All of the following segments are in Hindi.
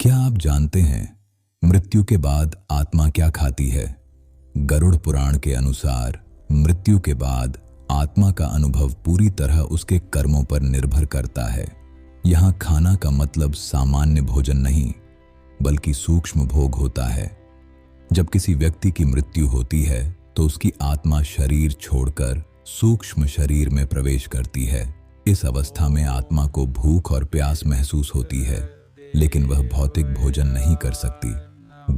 क्या आप जानते हैं मृत्यु के बाद आत्मा क्या खाती है? गरुड़ पुराण के अनुसार मृत्यु के बाद आत्मा का अनुभव पूरी तरह उसके कर्मों पर निर्भर करता है। यहाँ खाना का मतलब सामान्य भोजन नहीं, बल्कि सूक्ष्म भोग होता है। जब किसी व्यक्ति की मृत्यु होती है तो उसकी आत्मा शरीर छोड़कर सूक्ष्म शरीर में प्रवेश करती है। इस अवस्था में आत्मा को भूख और प्यास महसूस होती है, लेकिन वह भौतिक भोजन नहीं कर सकती।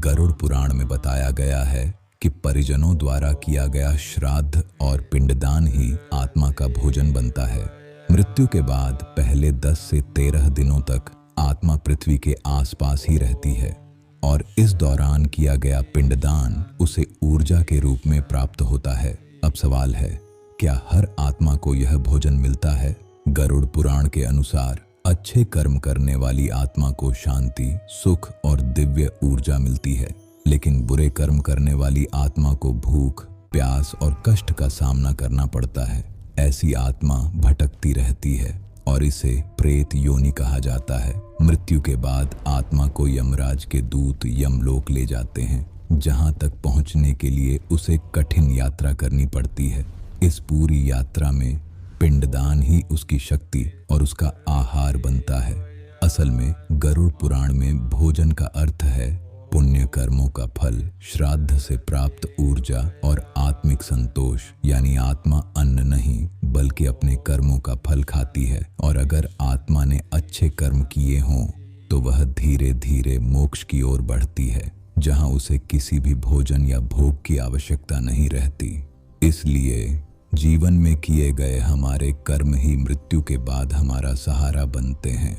गरुड़ पुराण में बताया गया है कि परिजनों द्वारा किया गया श्राद्ध और पिंडदान ही आत्मा का भोजन बनता है। मृत्यु के बाद पहले 10 से 13 दिनों तक आत्मा पृथ्वी के आसपास ही रहती है और इस दौरान किया गया पिंडदान उसे ऊर्जा के रूप में प्राप्त होता है। अब सवाल है, क्या हर आत्मा को यह भोजन मिलता है? गरुड़ पुराण के अनुसार अच्छे कर्म करने वाली आत्मा को शांति, सुख और दिव्य ऊर्जा मिलती है, लेकिन बुरे कर्म करने वाली आत्मा को भूख, प्यास और कष्ट का सामना करना पड़ता है। ऐसी आत्मा भटकती रहती है और इसे प्रेत योनि कहा जाता है। मृत्यु के बाद आत्मा को यमराज के दूत यमलोक ले जाते हैं, जहां तक पहुंचने के लिए उसे कठिन यात्रा करनी पड़ती है। इस पूरी यात्रा में पिंडदान ही उसकी शक्ति और उसका आहार बनता है। असल में गरुड़ पुराण में भोजन का अर्थ है पुण्य कर्मों का फल, श्राद्ध से प्राप्त ऊर्जा और आत्मिक संतोष। यानी आत्मा अन्न नहीं बल्कि अपने कर्मों का फल खाती है, और अगर आत्मा ने अच्छे कर्म किए हों तो वह धीरे धीरे मोक्ष की ओर बढ़ती है, जहां उसे किसी भी भोजन या भोग की आवश्यकता नहीं रहती। इसलिए जीवन में किए गए हमारे कर्म ही मृत्यु के बाद हमारा सहारा बनते हैं।